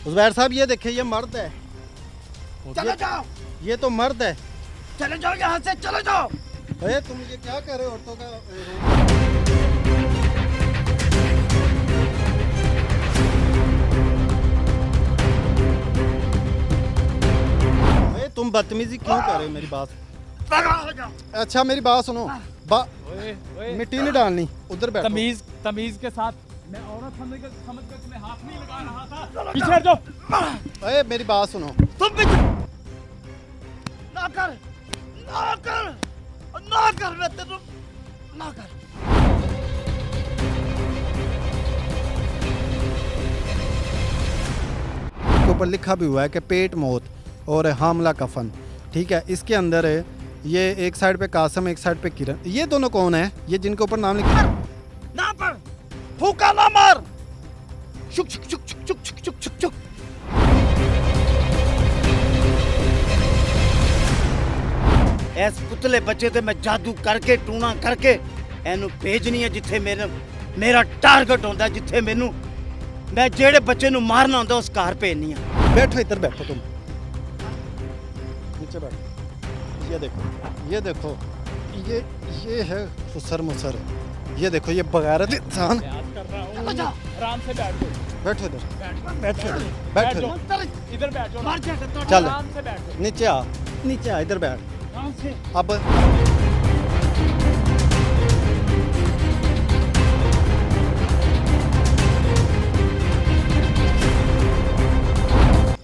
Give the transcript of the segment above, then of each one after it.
जुबैर साहब ये देखिए ये मर्द है। चले जाओ, ये तो मर्द है। चले जाओ यहाँ से, चले जाओ। अरे तुम ये क्या कर रहे हो औरतों का अरे तुम बदतमीजी क्यों कर रहे हो मेरी बात? हो जाओ। अच्छा मेरी बात सुनो। मिट्टी नहीं डालनी, उधर बैठो। तमीज के साथ मैं औरत समझ कर तुम्हें हाथ नहीं लगा रहा था। पीछे हट जाओ। अरे मेरी बात सुनो। तुम भी ना कर, ना कर, ना कर, मैं तेरे ना कर। के ऊपर लिखा भी हुआ है कि पेट मौत और हामला कफन। ठीक है, इसके अंदर ये एक साइड पे कासम, एक साइड पे किरण। ये दोनों कौन है? ये जिनके ऊपर नाम लिखा ना पर फूका ना मार। शुक शुक शुक शुक शुक शुक शुक शुक शुक। इस पुतले बच्चे ते मैं जादू करके टूना करके एनू भेजनी है जिथे मेरा टारगेट होंदा, जिथे मैनू मैं जेड़े बच्चे नू मारना होंदा उस घर भेजनी है। बैठो, इधर बैठो तुम, नीचे बैठो। ये देखो, ये है खुसर मुसर। ये देखो ये बगैरत इंसान। चलो जाओ, आराम से बैठ जाओ। बैठो इधर, बैठ जाओ। बैठो इधर बैठ जाओ। मार जाएगा तो चल आराम से बैठ जाओ। नीचे आ इधर बैठ। आराम से। अब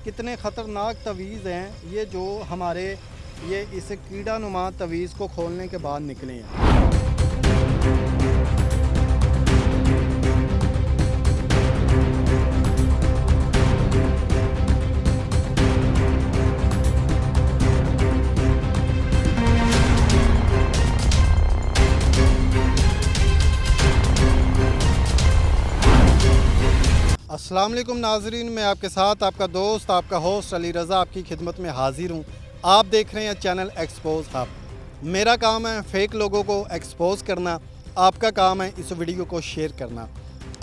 कितने ख़तरनाक तवीज़ हैं ये जो हमारे ये इस कीड़ा नुमा तवीज़ को खोलने के बाद निकले हैं। अस्सलाम वालेकुम नाजरीन, मैं आपके साथ आपका दोस्त आपका होस्ट अली रज़ा आपकी खिदमत में हाजिर हूँ। आप देख रहे हैं चैनल एक्सपोज हब। मेरा काम है फेक लोगों को एक्सपोज करना, आपका काम है इस वीडियो को शेयर करना।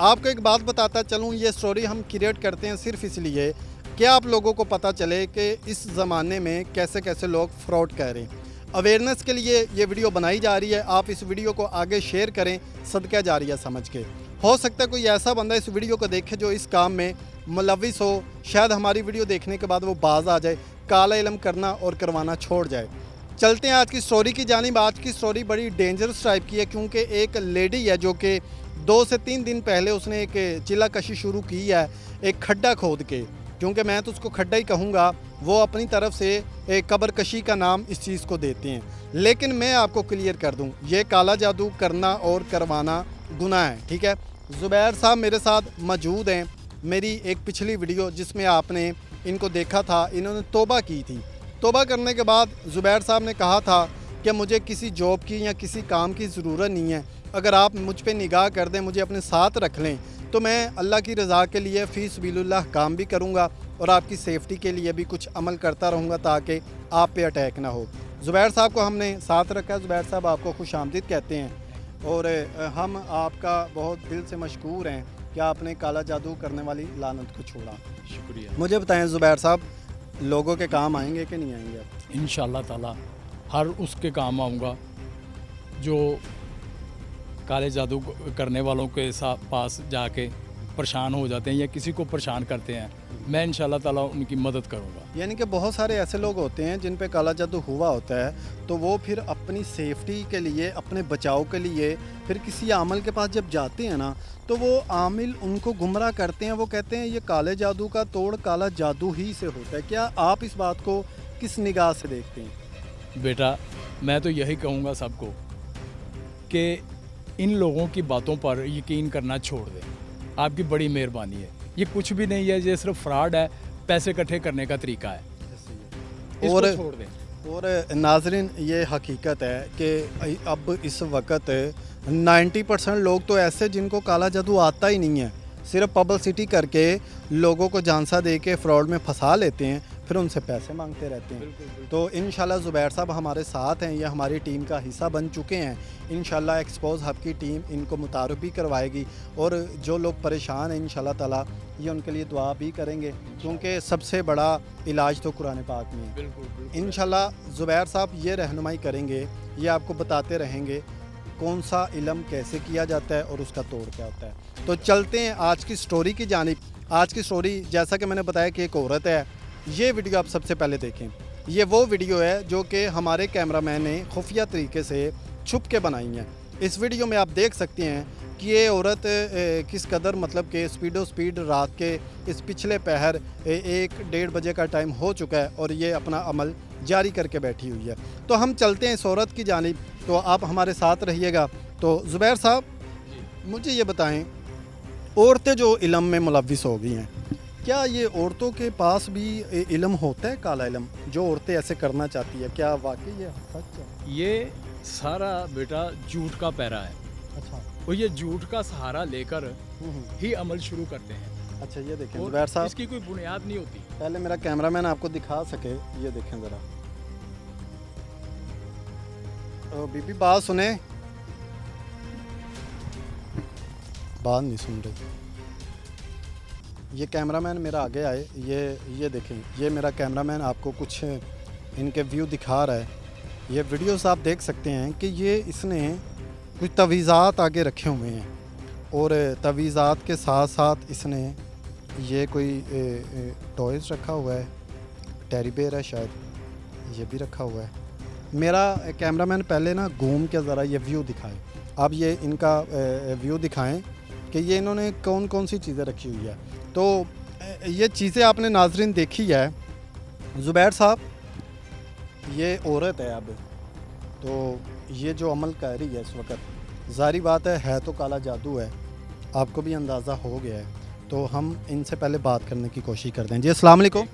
आपको एक बात बताता चलूँ, ये स्टोरी हम क्रिएट करते हैं सिर्फ इसलिए कि आप लोगों को पता चले कि इस ज़माने में कैसे कैसे लोग फ्रॉड कर रहे हैं। अवेयरनेस के लिए ये वीडियो बनाई जा रही है। आप इस वीडियो को आगे शेयर करें सदका जारिया समझ के। हो सकता है कोई ऐसा बंदा इस वीडियो को देखे जो इस काम में मुलविस हो, शायद हमारी वीडियो देखने के बाद वो बाज आ जाए, काला इल्म करना और करवाना छोड़ जाए। चलते हैं आज की स्टोरी की जानिब। आज की स्टोरी बड़ी डेंजरस टाइप की है क्योंकि एक लेडी है जो कि 2 से 3 दिन पहले उसने एक चिल्ला कशी शुरू की है, एक खड्डा खोद के, क्योंकि मैं तो उसको खड्डा ही कहूँगा, वो अपनी तरफ से एक कब्र कशी का नाम इस चीज़ को देते हैं। लेकिन मैं आपको क्लियर कर दूँ, ये काला जादू करना और करवाना गुनाह है। ठीक है, ज़ुबैर साहब मेरे साथ मौजूद हैं। मेरी एक पिछली वीडियो जिसमें आपने इनको देखा था, इन्होंने तौबा की थी। तौबा करने के बाद ज़ुबैर साहब ने कहा था कि मुझे किसी जॉब की या किसी काम की ज़रूरत नहीं है, अगर आप मुझ पे निगाह कर दें, मुझे अपने साथ रख लें तो मैं अल्लाह की रज़ा के लिए फ़ी सबीलुल्लाह काम भी करूँगा और आपकी सेफ़्टी के लिए भी कुछ अमल करता रहूँगा ताकि आप पे अटैक ना हो। ज़ुबैर साहब को हमने साथ रखा। ज़ुबैर साहब आपको खुश आमदीद कहते हैं और हम आपका बहुत दिल से मशकूर हैं कि आपने काला जादू करने वाली लानत को छोड़ा। शुक्रिया। मुझे बताएं ज़ुबैर साहब, लोगों के काम आएंगे कि नहीं आएंगे आप? इंशाल्लाह ताला हर उसके काम आऊँगा जो काले जादू करने वालों के पास जाके परेशान हो जाते हैं या किसी को परेशान करते हैं। मैं इंशाल्लाह ताला उनकी मदद करूँगा। यानी कि बहुत सारे ऐसे लोग होते हैं जिन पे काला जादू हुआ होता है, तो वो फिर अपनी सेफ्टी के लिए, अपने बचाव के लिए फिर किसी आमिल के पास जब जाते हैं ना, तो वो आमिल उनको गुमराह करते हैं। वो कहते हैं ये काले जादू का तोड़ काला जादू ही से होता है। क्या आप इस बात को किस निगाह से देखते हैं? बेटा, मैं तो यही कहूँगा सबको कि इन लोगों की बातों पर यकीन करना छोड़ दें। आपकी बड़ी मेहरबानी है। ये कुछ भी नहीं है, ये सिर्फ फ्रॉड है, पैसे इकट्ठे करने का तरीका है। इसको और छोड़ दें। और नाजरीन, ये हकीकत है कि अब इस वक्त 90% लोग तो ऐसे जिनको काला जादू आता ही नहीं है, सिर्फ पब्लिसिटी करके लोगों को झांसा दे के फ्रॉड में फंसा लेते हैं, फिर उनसे पैसे मांगते रहते हैं। तो इंशाल्लाह ज़ुबैर साहब हमारे साथ हैं, ये हमारी टीम का हिस्सा बन चुके हैं। इंशाल्लाह एक्सपोज हब की टीम इनको मुतारफ़ भी करवाएगी और जो लोग परेशान हैं इंशाल्लाह ताला ये उनके लिए दुआ भी करेंगे। क्योंकि सबसे बड़ा इलाज तो कुरान पाक में है। बिल्कुल इंशाल्लाह ज़ुबैर साहब ये रहनुमाई करेंगे, ये आपको बताते रहेंगे कौन सा इल्म कैसे किया जाता है और उसका तोड़ क्या होता है। तो चलते हैं आज की स्टोरी की जानिब। आज की स्टोरी जैसा कि मैंने बताया कि एक औरत है। ये वीडियो आप सबसे पहले देखें। ये वो वीडियो है जो कि हमारे कैमरामैन ने खुफिया तरीके से छुप के बनाई है। इस वीडियो में आप देख सकते हैं कि ये औरत किस कदर मतलब कि स्पीड रात के इस पिछले पहर 1-1:30 बजे का टाइम हो चुका है और ये अपना अमल जारी करके बैठी हुई है। तो हम चलते हैं इस औरत की जानिब, तो आप हमारे साथ रहिएगा। तो ज़ुबैर साहब मुझे ये बताएं, औरतें जो इल्म में मुलव्विस हो गई हैं, क्या ये औरतों के पास भी इल्म होता है, काला इल्म, जो औरतें ऐसे करना चाहती है? क्या वाकई ये सच है? ये सारा बेटा झूठ का पैरा है अच्छा। और ये झूठ का सहारा लेकर हम्म। ही अमल शुरू करते हैं अच्छा, ये देखें और ज़ुबैर साहब, इसकी कोई बुनियाद नहीं होती। पहले मेरा कैमरामैन आपको दिखा सके, ये देखें ज़रा। बीबी बात सुने, बात नहीं सुन रही। ये कैमरामैन मेरा आगे आए, ये देखें, ये मेरा कैमरामैन आपको कुछ इनके व्यू दिखा रहा है। ये वीडियोस आप देख सकते हैं कि ये इसने कुछ तवीज़ात आगे रखे हुए हैं और तवीज़ात के साथ साथ इसने ये कोई टॉयज़ रखा हुआ है, टेडी बेयर है शायद, ये भी रखा हुआ है। मेरा कैमरामैन पहले ना घूम के ज़रा ये व्यू दिखाएं। आप ये इनका व्यू दिखाएं कि ये इन्होंने कौन कौन सी चीज़ें रखी हुई है। तो ये चीज़ें आपने नाजरीन देखी है। ज़ुबैर साहब, ये औरत है अब, तो ये जो अमल कर रही है इस वक्त, ज़ाहिर बात है तो काला जादू है, आपको भी अंदाज़ा हो गया है। तो हम इनसे पहले बात करने की कोशिश करते हैं। जी अस्सलाम वालेकुम।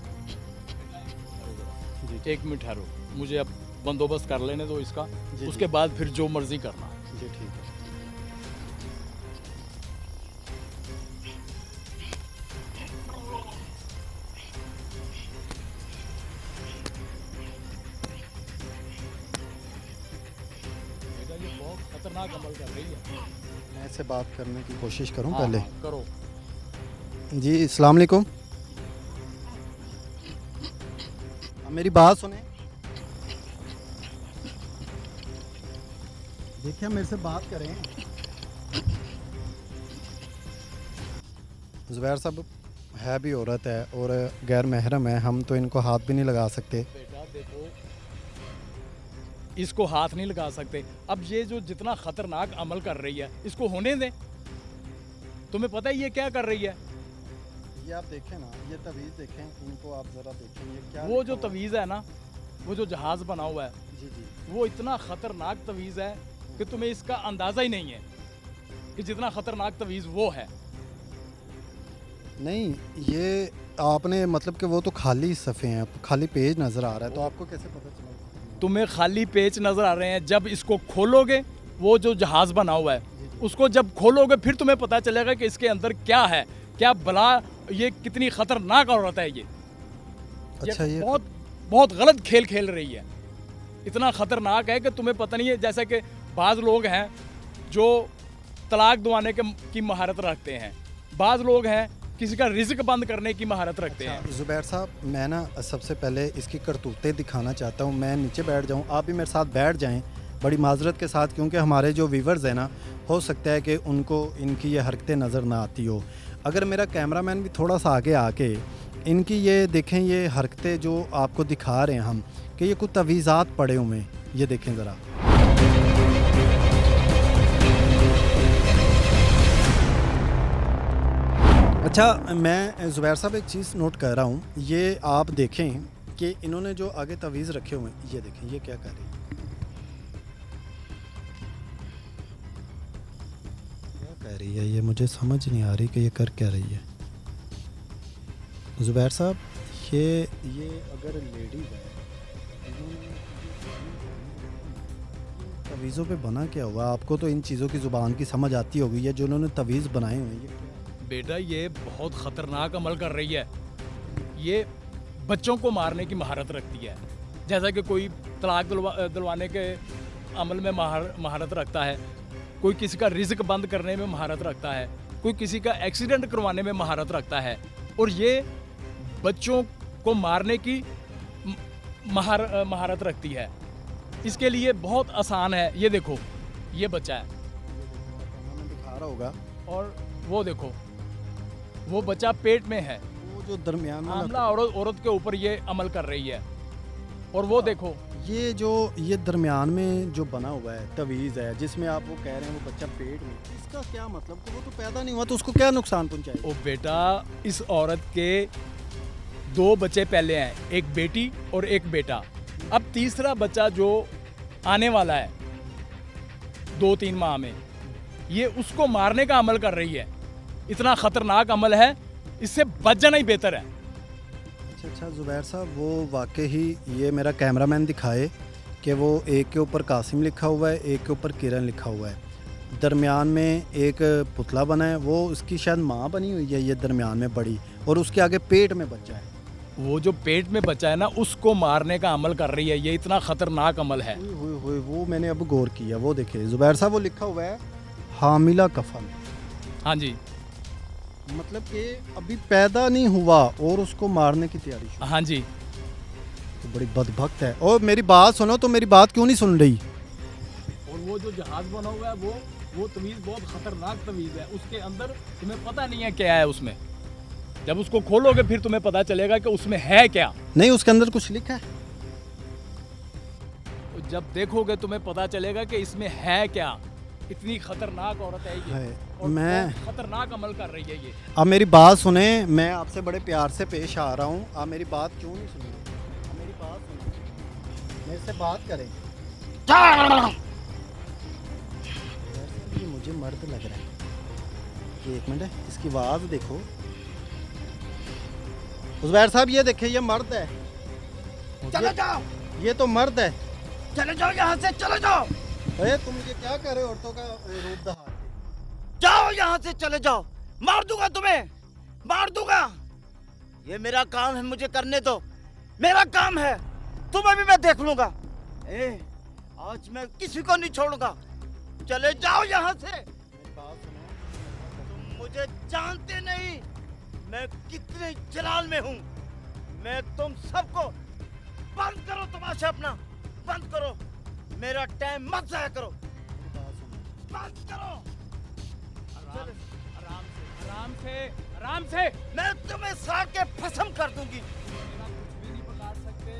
एक मिनट ठहरो, मुझे अब बंदोबस्त कर लेने दो इसका, जी, उसके बाद फिर जो मर्जी करना। जी ठीक है। बेटा ये बहुत खतरनाक अमल कर रही है। मैं इससे बात करने की कोशिश करूं हाँ, पहले। हाँ, करो। जी अस्सलाम वालेकुम। मेरी बात सुने, देखिए मेरे से बात करें। ज़ुबैर साहब है भी औरत है और गैर महरम है, हम तो इनको हाथ भी नहीं लगा सकते। बेटा देखो, इसको हाथ नहीं लगा सकते। अब ये जो जितना खतरनाक अमल कर रही है, इसको होने दें। तुम्हें पता है ये क्या कर रही है? ये आप देखें ना, ये तवीज़ देखें, इनको आप ज़रा देखें, ये क्या वो लिखा जो हुआ है? तवीज़ है ना, वो जो जहाज़ बना हुआ है, जी जी। वो इतना खतरनाक तवीज़ है कि तुम्हें इसका अंदाज़ा ही नहीं है कि जितना खतरनाक तवीज़ वो है। नहीं, ये आपने मतलब कि वो तो खाली सफ़े हैं, खाली पेज नज़र आ रहा है, तो आपको कैसे पता चला? तुम्हें खाली पेज नज़र आ रहे हैं, जब इसको खोलोगे, वो जो जहाज़ बना हुआ है, उसको जब खोलोगे फिर तुम्हें पता चलेगा कि इसके अंदर क्या है, क्या बला, ये कितनी खतरनाक औरत है ये। अच्छा, ये बहुत बहुत गलत खेल खेल रही है। इतना खतरनाक है कि तुम्हें पता नहीं है। जैसा कि बाज़ लोग हैं जो तलाक दिवाने की महारत रखते हैं, बाज़ लोग हैं किसी का रिज़्क बंद करने की महारत रखते हैं। ज़ुबैर साहब, मैं ना सबसे पहले इसकी करतूतें दिखाना चाहता हूँ। मैं नीचे बैठ जाऊँ, आप भी मेरे साथ बैठ जाएं, बड़ी माजरत के साथ, क्योंकि हमारे जो व्यूवर्स हैं ना, हो सकता है कि उनको इनकी ये हरकतें नज़र ना आती हो। अगर मेरा कैमरामैन भी थोड़ा सा आगे आके इनकी ये देखें, ये हरकतें जो आपको दिखा रहे हैं हम, कि ये कुछ तवीज़ात पड़े हुए हैं, ये देखें ज़रा। अच्छा, मैं ज़ुबैर साहब एक चीज़ नोट कर रहा हूँ, ये आप देखें कि इन्होंने जो आगे तवीज़ रखे हुए हैं, ये देखें, ये क्या कर रही है, क्या कर रही है, ये मुझे समझ नहीं आ रही कि ये कर क्या रही है। ज़ुबैर साहब, ये अगर लेडीज़ है, इन्होंने तवीज़ों पे बना क्या हुआ? आपको तो इन चीज़ों की ज़ुबान की समझ आती होगी, ये जो उन्होंने तवीज़ बनाए हुए हैं, ये बेटा ये बहुत ख़तरनाक अमल कर रही है। ये बच्चों को मारने की महारत रखती है। जैसा कि कोई तलाक दिलवाने के अमल में महारत रखता है, कोई किसी का रिज़्क बंद करने में महारत रखता है, कोई किसी का एक्सीडेंट करवाने में महारत रखता है, और ये बच्चों को मारने की महारत रखती है। इसके लिए बहुत आसान है। ये देखो, ये बच्चा है हमें दिखा रहा होगा, और वो देखो, वो बच्चा पेट में है। वो जो दरमियान वाला आमला औरत के ऊपर ये अमल कर रही है। और वो देखो, ये दरमियान में जो बना हुआ है तवीज़ है, जिसमें आप वो कह रहे हैं वो बच्चा पेट में, इसका क्या मतलब कि वो तो पैदा नहीं हुआ तो उसको क्या नुकसान पहुंचाएगा? ओ बेटा, इस औरत के 2 बच्चे पहले हैं, एक बेटी और एक बेटा। अब तीसरा बच्चा जो आने वाला है 2-3 माह में, ये उसको मारने का अमल कर रही है। इतना खतरनाक अमल है, इससे बच जाना ही बेहतर है। अच्छा ज़ुबैर साहब, वो वाकई ही ये मेरा कैमरामैन दिखाए कि वो एक के ऊपर कासिम लिखा हुआ है, एक के ऊपर किरण लिखा हुआ है, दरमियान में एक पुतला बना है, वो उसकी शायद माँ बनी हुई है, ये दरमियान में बड़ी, और उसके आगे पेट में बच्चा है। वो जो पेट में बच्चा है ना, उसको मारने का अमल कर रही है। ये इतना खतरनाक अमल है। हुए वो मैंने अब गौर किया। वो देखिए ज़ुबैर साहब, वो लिखा हुआ है हामिला कफन, हाँ जी, मतलब कि अभी पैदा नहीं हुआ और उसको मारने की तैयारी शुरू। हाँ जी। तो बड़ी बदबख्त है। और मेरी बात सुनो, तो मेरी बात क्यों नहीं सुन रही? और वो जो जहाज बना हुआ है, वो तवीज़ बहुत खतरनाक तवीज़ है। उसके अंदर तुम्हें पता नहीं है क्या है उसमें। जब उसको खोलोगे फिर तुम्हें पता चलेगा कि उसमें है क्या। नहीं, उसके अंदर कुछ लिखा है। तो जब देखोगे तुम्हें पता चलेगा कि इसमें है क्या। इतनी खतरनाक औरत है ये, है। और मैं बहुत खतरनाक अमल कर रही है ये। अब मेरी बात सुने, मैं आपसे बड़े प्यार से पेश आ रहा हूँ, आप मेरी बात क्यों नहीं सुन रहे? आप मेरी बात सुनो, मेरे से बात करें। ये मुझे मर्द लग रहा है। एक मिनट, इसकी आवाज़ देखो। उज़बैर साहब, ये देखिए, ये मर्द है। चले जाओ, ये तो मर्द है। चले जाओ यहाँ से, चले जाओ, अरे तुम ये क्या कर रहे हो? औरतों का रूप दहाड़ के। जाओ यहाँ से, चले जाओ, मार दूंगा तुम्हें, मार दूंगा। ये मेरा काम है, मुझे करने दो, मेरा काम है। तुम्हें भी मैं देख लूंगा। आज मैं किसी को नहीं छोड़ूंगा। चले जाओ यहाँ से। मेरी बात सुनो। तुम मुझे जानते नहीं, मैं कितने जलाल में हूँ। मैं तुम सबको, बंद करो तमाशा अपना, बंद करो, मेरा टाइम मत जाया करो, मेरी बात सुनो। बंद करो। आराम से, आराम से। मैं तुम्हें साड़ के भस्म कर दूंगी। मेरा कुछ भी नहीं बिगाड़ सकते,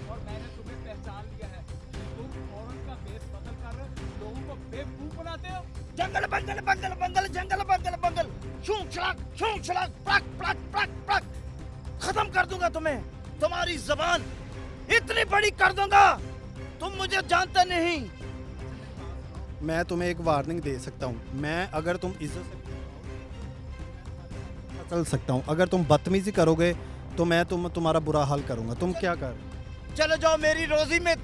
और मैंने तुम्हें पहचान लिया है। तुम औरत का भेष बदल कर लोगों को बेवकूफ बनाते हो। जंगल बंगल बंगल बंगल, जंगल बंगल बंगल, शूं छलाक पलक पलक पलक पलक, खत्म कर दूंगा तुम्हें। तुम्हारी जबान इतनी बड़ी कर दूंगा, तुम मुझे जानते नहीं। मैं तुम्हें एक वार्निंग दे सकता हूँ। मैं, अगर तुम इज्जत से चल सकता हूँ, अगर तुम बदतमीजी करोगे तो मैं तुम्हारा बुरा हाल करूँगा। तुम क्या कर? चले जाओ, मेरी रोजी में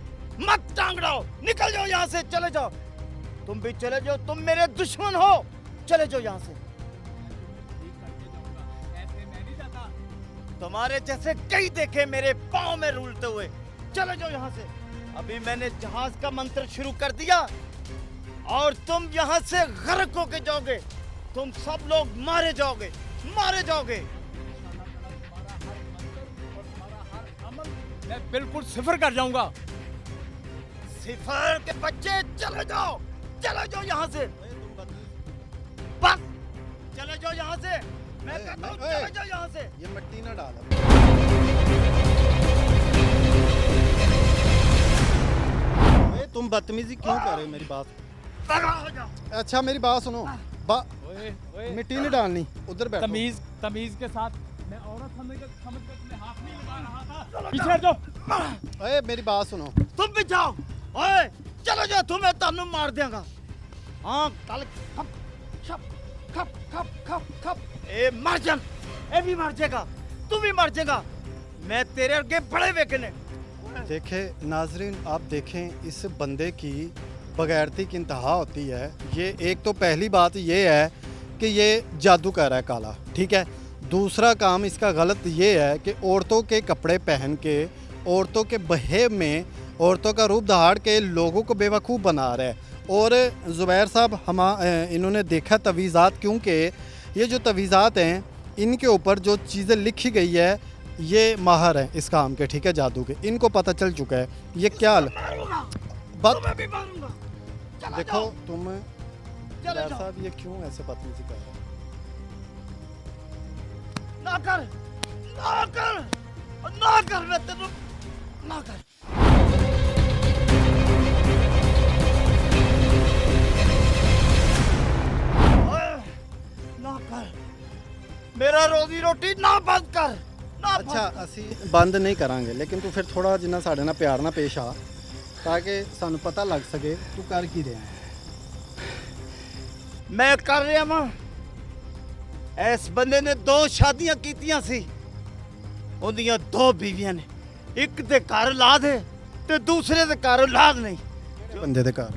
मत टांग डालो, निकल जाओ यहाँ से, चले जाओ। तुम भी चले जाओ, तुम मेरे दुश्मन हो, चले जाओ यहाँ से। ऐसे मैं नहीं जाता। तुम्हारे जैसे कई देखे मेरे पाँव में रूलते हुए। चले जाओ यहाँ से। अभी मैंने जहाज का मंत्र शुरू कर दिया और तुम यहाँ से गर्क होके जाओगे। तुम सब लोग मारे जाओगे, मारे जाओगे। मैं बिल्कुल सिफर कर जाऊंगा। सिफर के बच्चे, चले जाओ, चले जाओ यहाँ से, बस चले जाओ यहाँ से। मैं कहता हूँ चले जाओ यहाँ से। ये मिट्टी ना डालो। तुम बदतमीजी क्यों कर रहे हो? मेरी बात। तगड़ा हो जाओ। अच्छा मेरी बात सुनो। मिट्टी नहीं डालनी, उधर बैठो। तमीज के साथ। मैं औरत समझ कर तुम्हें हाथ नहीं लगा रहा था। पीछे हट जाओ। ओए मेरी बात सुनो। तुम भी जाओ। ओए चलो जाओ, तुम्हें तानू मार देगा। हाँ कल खप खप खप खप खप खप। ए मर जा, ए भी मर जाएगा, तू भी मर जाएगा। मैं तेरे आगे बड़े वेखने। देखें नाजरीन, आप देखें इस बंदे की बगैरती की इंतहा होती है। ये एक तो पहली बात ये है कि ये जादू कर रहा है काला, ठीक है। दूसरा काम इसका गलत ये है कि औरतों के कपड़े पहन के, औरतों के बहेव में, औरतों का रूप दहाड़ के लोगों को बेवकूफ़ बना रहा है। और ज़ुबैर साहब इन्होंने देखा तवीज़ात, क्योंकि ये जो तवीज़ात हैं इनके ऊपर जो चीज़ें लिखी गई है ये माहर हैं इस काम के, ठीक है, जादू के, इनको पता चल चुका है ये क्या बात। तुम्हें भी मारूंगा। चला देखो जाओ, तुम चले यार जाओ। साहब ये क्यों ऐसे बदतमीजी कर रहे हो? ना कर, ना कर, ना कर, मैं तेनू ना कर। ओए, ना कर, मेरा रोजी रोटी ना बंद कर, ना ਅੱਛਾ बंद ਅਸੀਂ ਬੰਦ ਨਹੀਂ ਕਰਾਂਗੇ, ਲੇਕਿਨ ਤੂੰ ਫਿਰ ਥੋੜਾ ਜਿੰਨਾ ਸਾਡੇ ਨਾਲ ਪਿਆਰ ਨਾਲ ਪੇਸ਼ ਆ ਤਾਂ ਕਿ ਸਾਨੂੰ ਪਤਾ ਲੱਗ ਸਕੇ ਤੂੰ ਕਰ ਕੀ ਰਿਹਾ ਹੈ। ਮੈਂ ਕਰ ਰਿਹਾ ਵਾਂ। ਇਸ ਬੰਦੇ ਨੇ 2 ਸ਼ਾਦੀਆਂ ਕੀਤੀਆਂ ਸੀ, ਉਹਦੀਆਂ 2 ਬੀਵੀਆਂ ਨੇ, ਇੱਕ ਦੇ ਘਰ ਔਲਾਦ ਹੈ ਤੇ ਦੂਸਰੇ ਦੇ ਘਰ ਔਲਾਦ ਨਹੀਂ। ਬੰਦੇ ਦੇ ਘਰ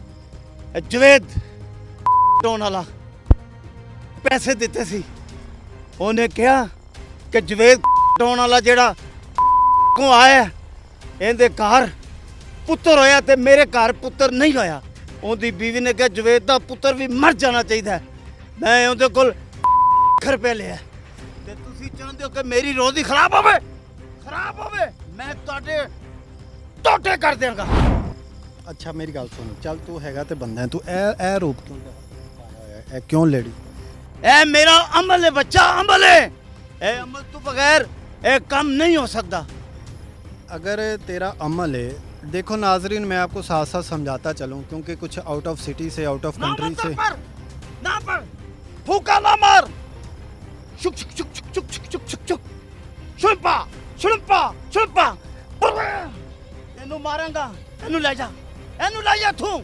ਇਹ ਜਵੇਦ ਟੋਨ ਵਾਲਾ ਪੈਸੇ ਦਿੱਤੇ ਸੀ, ਉਹਨੇ ਕਿਹਾ ਕਿ ਜਵੇਦ ਟੋਨ ਵਾਲਾ ਜਿਹੜਾ ਕੋ ਆਇਆ ਇਹਦੇ ਘਰ ਪੁੱਤਰ ਹੋਇਆ ਤੇ ਮੇਰੇ ਘਰ ਪੁੱਤਰ ਨਹੀਂ ਹੋਇਆ। ਉਹਦੀ ਬੀਵੀ ਨੇ ਕਿਹਾ ਜਵੇਦ ਦਾ ਪੁੱਤਰ ਵੀ ਮਰ ਜਾਣਾ ਚਾਹੀਦਾ ਹੈ। ਮੈਂ ਉਹਦੇ ਕੋਲ ਰੁਪਏ ਲਿਆ ਤੇ ਤੁਸੀਂ ਚਾਹੁੰਦੇ ਹੋ ਕਿ ਮੇਰੀ ਰੋਜ਼ੀ ਖਰਾਬ ਹੋਵੇ, ਖਰਾਬ ਹੋਵੇ, ਮੈਂ ਤੁਹਾਡੇ ਟੋਟੇ ਕਰ ਦਿਆਂਗਾ। ਅੱਛਾ ਮੇਰੀ ਗੱਲ ਸੁਣ, ਚੱਲ ਤੂੰ ਹੈਗਾ ਤੇ ਬੰਦਾ ਹੈ, ਤੂੰ ਇਹ ਰੂਪ ਕਿਉਂ ਪਾਇਆ ਹੋਇਆ ਹੈ? ਇਹ ਕਿਉਂ ਲੇਡੀ? ਇਹ ਮੇਰਾ ਅਮਲ ਹੈ ਬੱਚਾ, ਅਮਲ ਹੈ। ਇਹ ਅਮਲ ਤੋਂ ਬਗੈਰ ਇਹ ਕੰਮ नहीं हो सकता। अगर तेरा अमल है, देखो नाजरीन मैं आपको साथ साथ समझाता चलूँ, क्योंकि कुछ आउट ऑफ सिटी से, आउट ऑफ कंट्री से, ना पर फूका ना मार, शुक शुक शुक शुक शुक शुक शुक शुक शुक शुल्पा शुल्पा शुल्पा ਇਹਨੂੰ ਮਾਰਾਂਗਾ, ਇਹਨੂੰ ਲੈ ਜਾ, ਇਹਨੂੰ ਲੈ ਜਾ ਤੂੰ।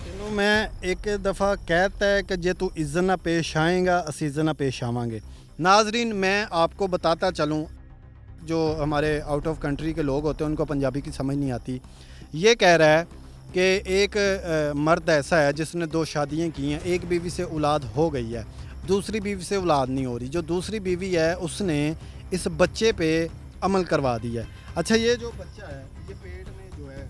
तेनों मैं एक दफ़ा कहता है कि जे तू इज्जत ना पेश आएगा असी इज्जत ना पेश आवांगे। नाजरीन मैं आपको बताता चलूँ, जो हमारे आउट ऑफ कंट्री के लोग होते हैं उनको पंजाबी की समझ नहीं आती, ये कह रहा है कि एक मर्द ऐसा है जिसने 2 शादियाँ की हैं, एक बीवी से औलाद हो गई है, दूसरी बीवी से औलाद नहीं हो रही, जो दूसरी बीवी है उसने इस बच्चे पे अमल करवा दिया है। अच्छा ये जो बच्चा है ये पेट में जो है,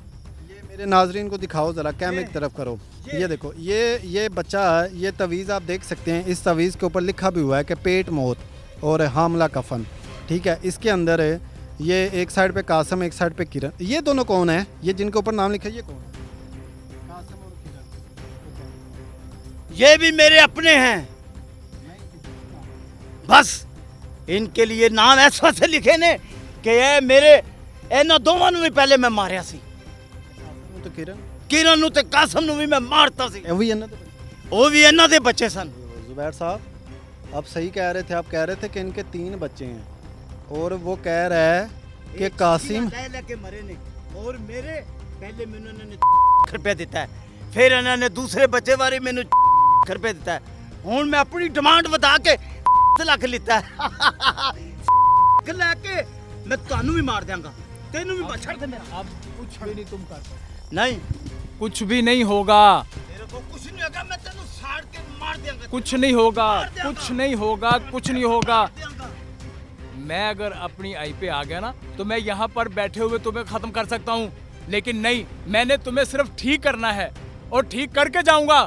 ये मेरे नाजरीन को दिखाओ ज़रा, कैमरे की तरफ करो, ये देखो ये बच्चा है, ये तवीज़ आप देख सकते हैं, इस तवीज़ के ऊपर लिखा भी हुआ है कि पेट मौत और हामला कफन, ठीक है। इसके अंदर ये एक साइड पे कासम, एक साइड पे किरण, ये दोनों कौन है? ये जिनके ऊपर नाम लिखा है ये कौन है? कासम और किरण। ये भी मेरे अपने हैं, बस इनके लिए नाम ऐसा से लिखे ने कि ये मेरे ਇਹਨਾਂ ਦੋਵਾਂ ਨੂੰ ਵੀ ਪਹਿਲੇ ਮੈਂ ਮਾਰਿਆ ਸੀ। कासम तो किरण, ਕਿਰਨ ਨੂੰ ਤੇ ਕਾਸਮ ਨੂੰ ਵੀ ਮੈਂ ਮਾਰਤਾ ਸੀ, ये वही है ना? तो ਉਹ ਵੀ ਇਹਨਾਂ ਦੇ ਬੱਚੇ ਸਨ। जुबैर साहब आप सही कह रहे थे, आप कह रहे थे कि इनके 3 बच्चे हैं और वो कह रहा है कि कासिम ਲੈ ਕੇ ਮਰੇ ਨੇ ਔਰ ਮੇਰੇ ਪਹਿਲੇ ਮੈਨੂੰ ਇਹਨਾਂ ਨੇ ਰੁਪਏ ਦਿੱਤਾ ਹੈ, ਫਿਰ ਇਹਨਾਂ ਨੇ ਦੂਸਰੇ ਬੱਚੇ ਬਾਰੇ ਮੈਨੂੰ ਰੁਪਏ ਦਿੱਤਾ ਹੈ। ਹੁਣ ਮੈਂ ਆਪਣੀ ਡਿਮਾਂਡ ਵਧਾ ਕੇ ਲੱਖ ਲਿੱਤਾ ਹੈ। ਲੈ ਕੇ ਮੈਂ ਤੁਹਾਨੂੰ ਵੀ ਮਾਰ ਦਿਆਂਗਾ, ਤੈਨੂੰ ਵੀ ਛੱਡ ਦੇ ਮੇਰਾ। अब कुछ भी नहीं तुम कर सकते, ਨਹੀਂ कुछ भी नहीं होगा, ਮੇਰੇ ਕੋਲ ਕੁਝ ਨਹੀਂ ਹੈਗਾ, ਮੈਂ ਤੈਨੂੰ ਸਾੜ ਕੇ ਮਾਰ ਦਿਆਂਗਾ। कुछ नहीं होगा, मार दिया कुछ था। नहीं होगा, कुछ नहीं होगा। ਮਾਰ ਦਿਆਂਗਾ। मैं अगर अपनी आई पे आ गया ना तो मैं यहाँ पर बैठे हुए तुम्हें खत्म कर सकता हूँ, लेकिन नहीं, मैंने तुम्हें सिर्फ ठीक करना है और ठीक करके जाऊंगा।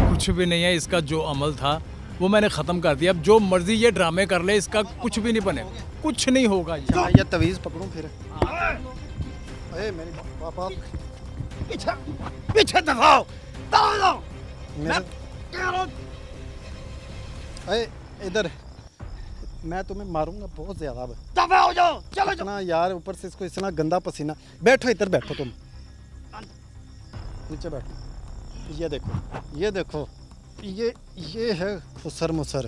कुछ भी नहीं है, इसका जो अमल था वो मैंने ख़त्म कर दिया। अब जो मर्जी ये ड्रामे कर ले, इसका कुछ भी नहीं बने, कुछ नहीं होगा। ये अच्छा ये तवीज़ पकड़ूं फिर? अरे मेरी पापा पीछे पीछे दबाओ, दबाओ। मैं मेरे कह रहा हूं, अरे इधर, मैं तुम्हें मारूंगा बहुत ज़्यादा। अब दबाओ जाओ, चलो जाओ। इतना यार, ऊपर से इसको इतना गंदा पसीना। बैठो इधर, बैठो तुम नीचे बैठो। ये देखो, ये देखो, ये है खुसर मुसर,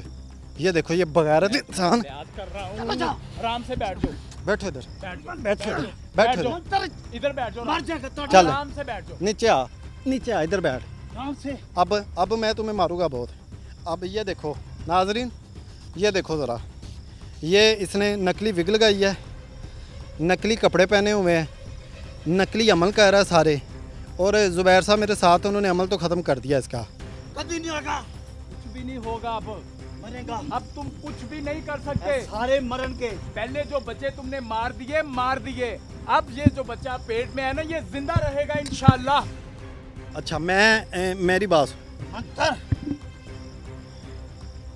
ये देखो ये बगैरत इंसान। याद कर रहा चलो हूँ, जाओ। आराम से बैठ जाओ, बैठो इधर, बैठ जाओ, बैठो इधर, बैठ बैठो जाओ, इधर। इधर बैठ जाओ, मर जाएगा तो चल। आराम से बैठ जाओ, नीचे आ, नीचे आ, इधर बैठ। आराम से। अब मैं तुम्हें मारूंगा बहुत। अब ये देखो नाजरीन, ये देखो ज़रा, ये इसने नकली विग लगाई है, नकली कपड़े पहने हुए हैं, नकली अमल कर रहा है सारे, और ज़ुबैर साहब मेरे साथ, उन्होंने अमल तो ख़त्म कर दिया इसका। कभी नहीं होगा, कुछ भी नहीं होगा। मरेगा। अब तुम कुछ भी नहीं कर सकते। सारे मरण के पहले जो बच्चे तुमने मार दिए, अब ये जो बच्चा पेट में है ना, ये जिंदा रहेगा इंशाल्लाह। अच्छा मेरी बात मंत्र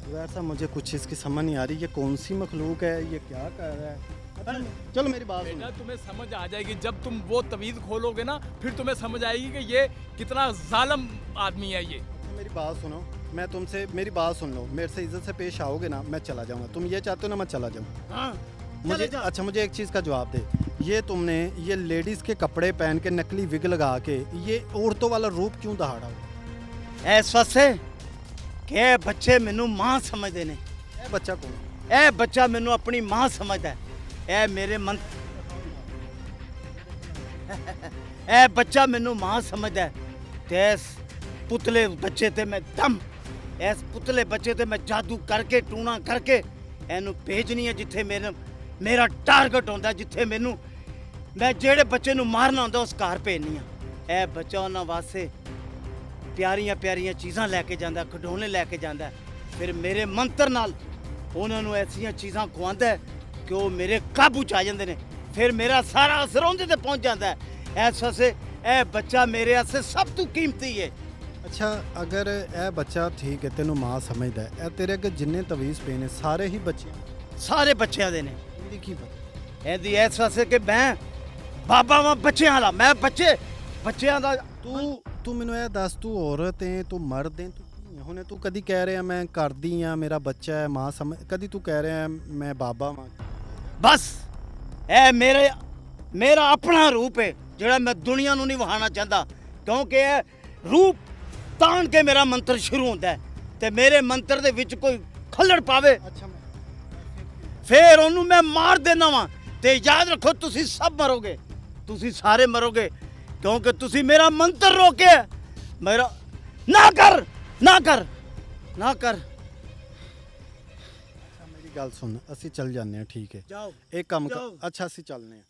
जुबैर साहब, मुझे कुछ इसकी समझ नहीं आ रही, ये कौन सी मखलूक है, ये क्या कर रहा है? अच्छा, चलो मेरी बात बेटा सुनो। तुम्हें समझ आ जाएगी जब तुम वो तवीज़ खोलोगे ना, फिर तुम्हें समझ आएगी कि ये कितना जालिम आदमी है ये। मेरी बात सुनो, मैं तुमसे मेरी बात सुन लो, मेरे से इज्जत से पेश आओगे ना, मैं चला जाऊंगा। तुम ये चाहते हो ना मैं चला जाऊँ? हाँ मुझे चले जाओ। अच्छा, मुझे एक चीज़ का जवाब दे, ये तुमने ये लेडीज़ के कपड़े पहन के नकली विग लगा के ये औरतों वाला रूप क्यों दहाड़ा? ਇਸ ਵਾਸਤੇ ਕਿ ਇਹ ਬੱਚੇ ਮੈਨੂੰ ਮਾਂ ਸਮਝਦੇ ਨੇ ए बच्चा कौन? ਇਹ ਬੱਚਾ ਮੈਨੂੰ ਆਪਣੀ ਮਾਂ ਸਮਝਦਾ ਹੈ ਇਹ ਮੇਰੇ ਮਨ ਇਹ ਬੱਚਾ ਮੈਨੂੰ ਮਾਂ ਸਮਝਦਾ ਹੈ ਤੇ ਇਸ ਪੁਤਲੇ ਬੱਚੇ ਤੇ ਮੈਂ ਦਮ ਇਸ ਪੁਤਲੇ ਬੱਚੇ ਤੇ ਮੈਂ ਜਾਦੂ ਕਰਕੇ ਟੂਣਾ ਕਰਕੇ ਇਹਨੂੰ ਭੇਜਣੀ ਹੈ ਜਿੱਥੇ ਮੇਰਾ ਟਾਰਗੇਟ ਹੁੰਦਾ, ਜਿੱਥੇ ਮੈਨੂੰ ਮੈਂ ਜਿਹੜੇ ਬੱਚੇ ਨੂੰ ਮਾਰਨਾ ਹੁੰਦਾ ਉਸ ਘਰ ਭੇਜਣੀ ਆ। ਇਹ ਬੱਚਾ ਉਹਨਾਂ ਵਾਸਤੇ ਪਿਆਰੀਆਂ ਪਿਆਰੀਆਂ ਚੀਜ਼ਾਂ ਲੈ ਕੇ ਜਾਂਦਾ, ਖਿਡੌਣੇ ਲੈ ਕੇ ਜਾਂਦਾ, ਫਿਰ ਮੇਰੇ ਮੰਤਰ ਨਾਲ ਉਹਨਾਂ ਨੂੰ ਐਸੀਆਂ ਚੀਜ਼ਾਂ ਖਵਾਉਂਦਾ ਹੈ ਕਿ ਉਹ ਮੇਰੇ ਕਾਬੂ ਚ ਆ ਜਾਂਦੇ ਨੇ, ਫਿਰ ਮੇਰਾ ਸਾਰਾ ਅਸਰ ਉਹਦੇ ਤੇ ਪਹੁੰਚ ਜਾਂਦਾ ਹੈ। ਇਸ ਵਾਸਤੇ ਇਹ ਬੱਚਾ ਮੇਰੇ ਵਾਸਤੇ ਸਭ ਤੋਂ ਕੀਮਤੀ ਹੈ। अच्छा, अगर ए बच्चा ठीक है, तेनों मां समझदा है, ए तेरे अगे जिन्ने तवीज़ पे ने सारे ही बच्चे ਸਾਰੇ ਬੱਚਿਆਂ ਦੇ ਨੇ। मेरी की पता? ਇਹਦੀ ਇਸ ਵਾਸਤੇ ਕਿ ਮੈਂ ਬਾਬਾ ਵਾਂ ਬੱਚਿਆਂ ਵਾਲਾ, ਮੈਂ ਬੱਚਿਆਂ ਦਾ ਤੂੰ ਮੈਨੂੰ ਇਹ ਦੱਸ, ਤੂੰ ਔਰਤ ਹੈ, ਤੂੰ ਮਰਦ ਹੈ, ਤੂੰ ਕੀ ਹੈ? ਹੁਣੇ ਤੂੰ ਕਦੀ ਕਹਿ ਰਿਹਾ ਮੈਂ ਕਰਦੀ ਆ, ਮੇਰਾ ਬੱਚਾ ਹੈ, ਮਾਂ ਸਮਝ, ਕਦੀ ਤੂੰ ਕਹਿ ਰਿਹਾ ਮੈਂ ਬਾਬਾ ਵਾਂ। ਬਸ ਇਹ ਮੇਰਾ ਆਪਣਾ ਰੂਪ ਹੈ ਜਿਹੜਾ ਮੈਂ ਦੁਨੀਆ ਨੂੰ ਨਹੀਂ ਵਹਾਉਣਾ ਚਾਹੁੰਦਾ, ਕਿਉਂਕਿ ਇਹ ਰੂਪ ਤਾਣ ਕੇ ਮੇਰਾ ਮੰਤਰ ਸ਼ੁਰੂ ਹੁੰਦਾ ਹੈ ਤੇ ਮੇਰੇ ਮੰਤਰ ਦੇ ਵਿੱਚ ਕੋਈ ਖੱਲੜ ਪਾਵੇ ਅੱਛਾ, ਫੇਰ ਉਹਨੂੰ ਮੈਂ ਮਾਰ ਦੇਣਾ ਵਾਂ। ਤੇ ਯਾਦ ਰੱਖੋ ਤੁਸੀਂ ਸਭ ਮਰੋਗੇ, ਤੁਸੀਂ ਸਾਰੇ ਮਰੋਗੇ, ਕਿਉਂਕਿ ਤੁਸੀਂ ਮੇਰਾ ਮੰਤਰ ਰੋਕਿਆ। ਮੇਰਾ ਨਾ ਕਰ ਨਾ ਕਰ ਨਾ ਕਰ। ਮੇਰੀ ਗੱਲ ਸੁਣ, ਅਸੀਂ ਚੱਲ ਜਾਂਦੇ ਹਾਂ, ਠੀਕ ਹੈ? ਜਾਓ ਇੱਕ ਕੰਮ ਜਾਓ। ਕਰ, ਅੱਛਾ ਅਸੀਂ ਚੱਲਨੇ ਆ।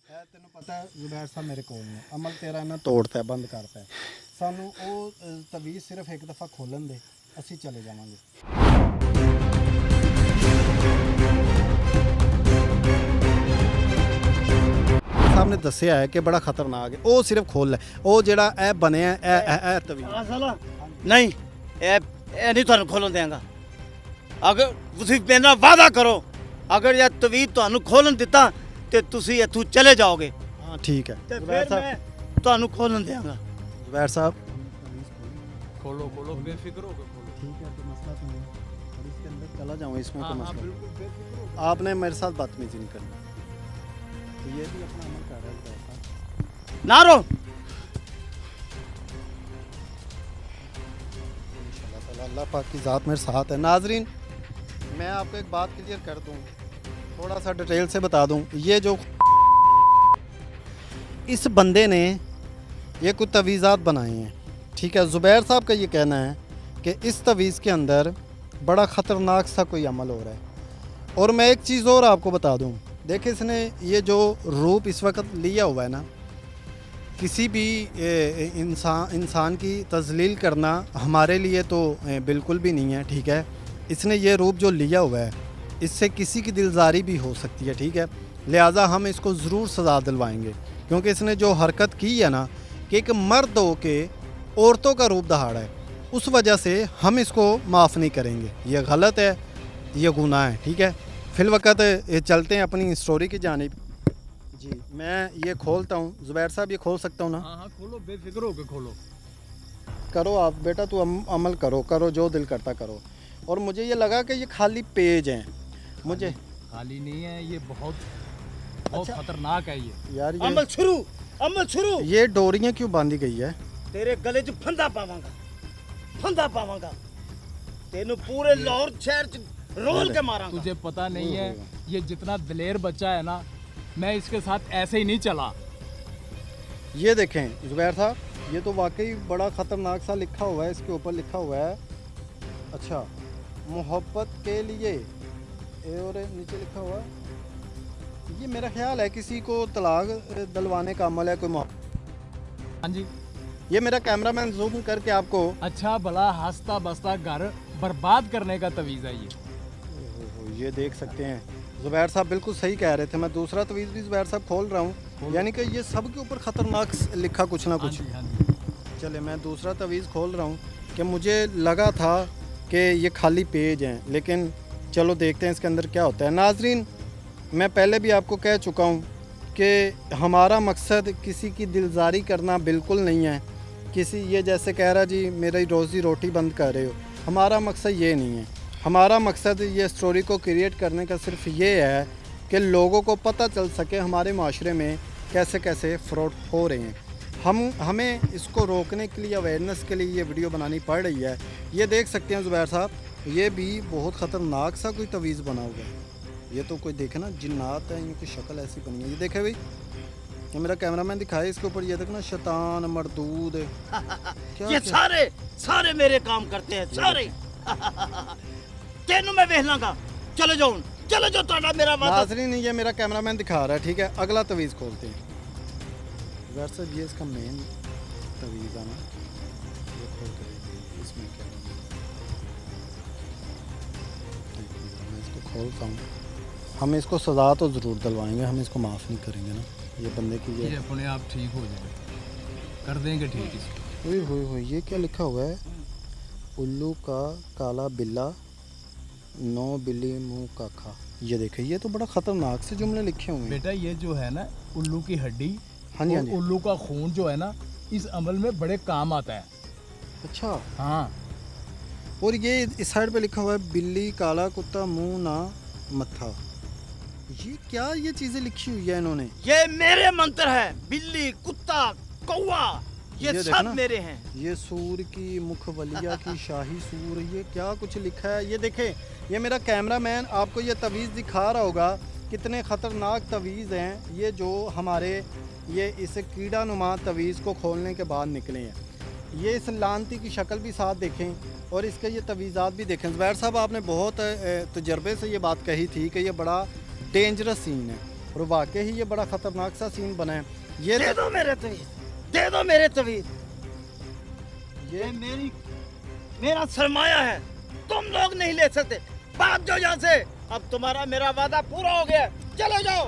ਇਹ ਤੈਨੂੰ ਪਤਾ ਹੈ ਜ਼ੁਬੈਰ ਸਾਹਿਬ ਮੇਰੇ ਕੋਲ ਨੇ, ਅਮਲ ਤੇਰਾ ਇਹਨਾਂ ਤੋੜਤਾ, ਬੰਦ ਕਰਤਾ ਹੈ। ਸਾਨੂੰ ਉਹ ਤਵੀਜ਼ ਸਿਰਫ ਇੱਕ ਦਫਾ ਖੋਲਣ ਦੇ, ਅਸੀਂ ਚਲੇ ਜਾਵਾਂਗੇ। ਸਾਹਿਬ ਨੇ ਦੱਸਿਆ ਹੈ ਕਿ ਬੜਾ ਖਤਰਨਾਕ ਹੈ, ਉਹ ਸਿਰਫ ਖੋਲ ਲੈ, ਉਹ ਜਿਹੜਾ ਇਹ ਬਣਿਆ ਇਹ ਤਵੀਜ਼। ਆ ਸਾਲਾ ਨਹੀਂ, ਇਹ ਨਹੀਂ ਤੁਹਾਨੂੰ ਖੋਲਣ ਦਿਆਂਗਾ। ਅਗਰ ਤੁਸੀਂ ਮੇਰੇ ਨਾਲ ਵਾਅਦਾ ਕਰੋ, ਅਗਰ ਇਹ ਤਵੀਜ਼ ਤੁਹਾਨੂੰ ਖੋਲਣ ਦਿੱਤਾ ਤੇ ਤੁਸੀਂ ਇੱਥੋਂ ਚਲੇ ਜਾਓਗੇ ਹਾਂ ਠੀਕ ਹੈ ਤੇ ਜ਼ੁਬੈਰ ਫਿਰ ਸਾਹਿਬ। ਮੈਂ ਤੁਹਾਨੂੰ ਖੋਲਣ ਦਿਆਂਗਾ। ਜ਼ੁਬੈਰ साहब खोलो खोलो बेफिक्र होकर खोलो। ठीक है, तो मसला तो नहीं है, और इसके अंदर चला जाऊँ, इसमें हाँ तो हाँ मसला बिल्कुल बेफिक्र होकर। आपने मेरे साथ बदतमीजी नहीं करनी, तो ये भी अपना अमल कर रहा है ज़ुबैर साहब। ਨਾ ਰੋ इंशाल्लाह ताला अल्लाह पाक की ज़ात मेरे साथ है। नाजरीन, मैं आपको एक बात क्लियर कर दूँ, थोड़ा सा डिटेल से बता दूँ, ये जो इस बंदे ने ये कुछ तवीज़ात बनाए हैं, ठीक है? ज़ुबैर साहब का ये कहना है कि इस तवीज़ के अंदर बड़ा ख़तरनाक सा कोई अमल हो रहा है। और मैं एक चीज़ और आपको बता दूँ, देखिए इसने ये जो रूप इस वक्त लिया हुआ है ना, किसी भी इंसान की तज़लील करना हमारे लिए तो बिल्कुल भी नहीं है, ठीक है? इसने ये रूप जो लिया हुआ है, इससे किसी की दिलजारी भी हो सकती है, ठीक है? लिहाजा हम इसको ज़रूर सज़ा दिलवाएंगे, क्योंकि इसने जो हरकत की है ना कि एक मर्द हो के औरतों का रूप दहाड़ा है, उस वजह से हम इसको माफ़ नहीं करेंगे। ये गलत है, ये गुनाह है, ठीक है? फ़िलवक़्त ये चलते हैं अपनी स्टोरी की जानिब। जी मैं ये खोलता हूँ, ज़ुबैर साहब ये खोल सकता हूँ ना? हाँ हाँ खोलो बेफिक्र होकर खोलो। करो आप बेटा, तू अमल करो जो दिल करता करो। और मुझे ये लगा कि ये खाली पेज हैं, मुझे खाली नहीं है ये, बहुत अच्छा। खतरनाक है ये। यार ये ਅਮਲ ਸ਼ੁਰੂ। ये डोरियाँ क्यों बांधी गई है? ਤੇਰੇ ਗਲੇ 'ਚ ਫੰਦਾ ਪਾਵਾਂਗਾ ਤੈਨੂੰ ਪੂਰੇ ਲਾਹੌਰ ਸ਼ਹਿਰ 'ਚ रोल के मारा। तुझे पता नहीं है ये जितना दिलेर बच्चा है ना, मैं इसके साथ ऐसे ही नहीं चला। ये देखें ज़ुबैर साहब, ये तो वाकई बड़ा ख़तरनाक सा लिखा हुआ है, इसके ऊपर लिखा हुआ है अच्छा मोहब्बत के लिए, और नीचे लिखा हुआ है, ये मेरा ख्याल है किसी को तलाक दिलवाने का अमल है, कोई मोहब्बत। हाँ जी, ये मेरा कैमरामैन जूम करके आपको अच्छा भला हंसता बसता घर बर्बाद करने का तवीज़ है ये देख सकते हैं। ज़ुबैर साहब बिल्कुल सही कह रहे थे, मैं दूसरा तवीज़ भी ज़ुबैर साहब खोल रहा हूँ, यानी कि ये सब के ऊपर ख़तरनाक लिखा कुछ ना हाँ कुछ। जी, हाँ जी। चले मैं दूसरा तवीज़ खोल रहा हूँ कि मुझे लगा था कि ये खाली पेज हैं, लेकिन चलो देखते हैं इसके अंदर क्या होता है। नाजरीन, मैं पहले भी आपको कह चुका हूँ कि हमारा मकसद किसी की दिलजारी करना बिल्कुल नहीं है। किसी ये जैसे कह रहा जी मेरी रोज़ी रोटी बंद कर रहे हो, हमारा मकसद ये नहीं है। हमारा मकसद ये स्टोरी को क्रिएट करने का सिर्फ ये है कि लोगों को पता चल सके हमारे माशरे में कैसे कैसे फ्रॉड हो रहे हैं। हमें इसको रोकने के लिए, अवेयरनेस के लिए ये वीडियो बनानी पड़ रही है। ये देख सकते हैं ज़ुबैर साहब, ये भी बहुत ख़तरनाक सा कोई तवीज़ बना हुआ है। ये तो कोई देखे ना जिन्नात है, इनकी शक्ल ऐसी बनी है। ये देखे भाई, ये मेरा कैमरामैन दिखाए इसके ऊपर, ये देखना शैतान मरदूद क्या ये क्या? सारे मेरे काम करते हैं सारे। तेनू मैं वेख लांगा। चले जाओ ਤੁਹਾਡਾ मेरा वादा। नाज़रीन, ये मेरा कैमरामैन दिखा रहा है, ठीक है। अगला तवीज़ खोलते हैं। वैसे ये इसका मेन तवीज़ है ना, ये खोल कर देखिए इसमें क्या है। मैं इसको खोलता हूँ। हम इसको सज़ा तो ज़रूर दिलवाएंगे, हम इसको माफ़ नहीं करेंगे ना। ये बंदे की ये अपने आप ठीक हो जाए, कर देंगे ठीक इसको। ओए ये क्या लिखा हुआ है? उल्लू का काला बिल्ला, नो बिल्ली मुँह का खा। ये देखिए, ये तो बड़ा ख़तरनाक से जुमले लिखे हुए हैं। बेटा ये जो है ना उल्लू की हड्डी हाँ जी, हाँ और जी। उल्लू का खून जो है ना इस अमल में बड़े काम आता है। अच्छा, हाँ, और ये इस साइड पे लिखा हुआ है बिल्ली काला कुत्ता मुंह ना मत्था। ये क्या ये चीजें लिखी हुई है इन्होंने? ये मेरे मंत्र है। बिल्ली, कुत्ता, कौवा, ये ये सब देखना। मेरे हैं। ये सूर की मुखवलिया की शाही सूर, ये क्या कुछ लिखा है? ये देखें, ये मेरा कैमरामैन आपको ये तवीज़ दिखा रहा होगा, कितने ख़तरनाक तवीज़ हैं ये जो हमारे ये इस कीड़ा नुमा तवीज़ को खोलने के बाद निकले हैं। ये इस लानती की शक्ल भी साथ देखें और इसके ये तवीज़ात भी देखें। ज़ुबैर साहब, आपने बहुत तजर्बे से ये बात कही थी कि ये बड़ा डेंजरस सीन है, और वाकई ही ये बड़ा ख़तरनाक सा सीन बना है। ये दे दो मेरे तवीज़, दे दो मेरे तवीज़। ये मेरा सरमाया है, तुम लोग नहीं ले सकते। भाग जाओ यहाँ से। अब तुम्हारा मेरा वादा पूरा हो गया, चले जाओ।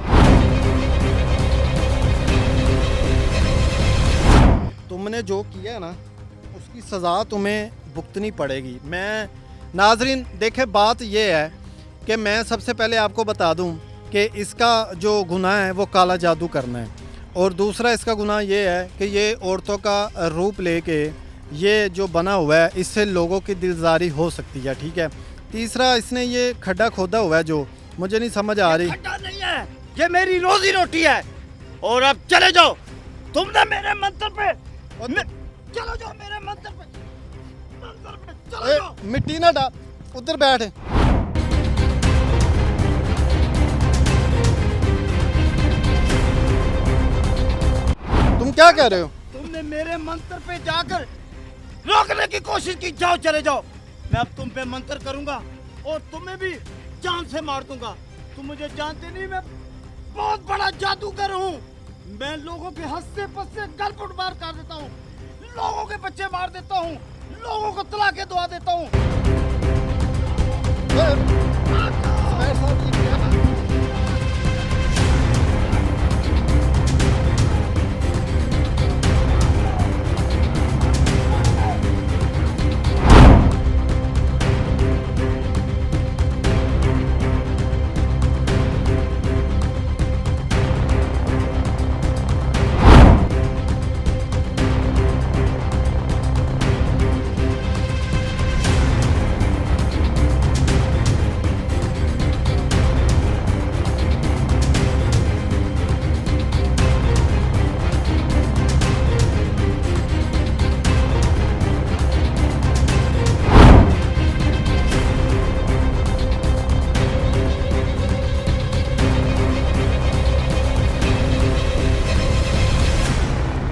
तुमने जो किया है ना, उसकी सज़ा तुम्हें भुगतनी पड़ेगी। मैं नाजरीन देखे, बात ये है कि मैं सबसे पहले आपको बता दूं कि इसका जो गुनाह है वो काला जादू करना है, और दूसरा इसका गुनाह ये है कि ये औरतों का रूप लेके ये जो बना हुआ है, इससे लोगों की दिलजारी हो सकती है, ठीक है। तीसरा, इसने ये खड्डा खोदा हुआ है जो मुझे नहीं समझ आ रही। खड्डा नहीं है, ये मेरी रोजी रोटी है। और अब चले जाओ। तुमने मेरे मंत्र पे चलो जाओ, मेरे मंत्र पे चलो ए, जाओ। मिट्टी ना डाल, उधर बैठ। तुम क्या कह रहे हो? तुमने मेरे मंत्र पे जाकर रोकने की कोशिश की। जाओ, चले जाओ। मैं अब तुम पे मंत्र करूंगा और तुम्हें भी जान से मार दूंगा। तुम मुझे जानते नहीं, मैं बहुत बड़ा जादूगर हूँ। मैं लोगों के हंसते पस्ते गलपुट मार कर देता हूँ, लोगों के बच्चे मार देता हूँ, लोगों को तलाके दुआ देता हूँ। ज़ुबैर साहब, ये क्या बात?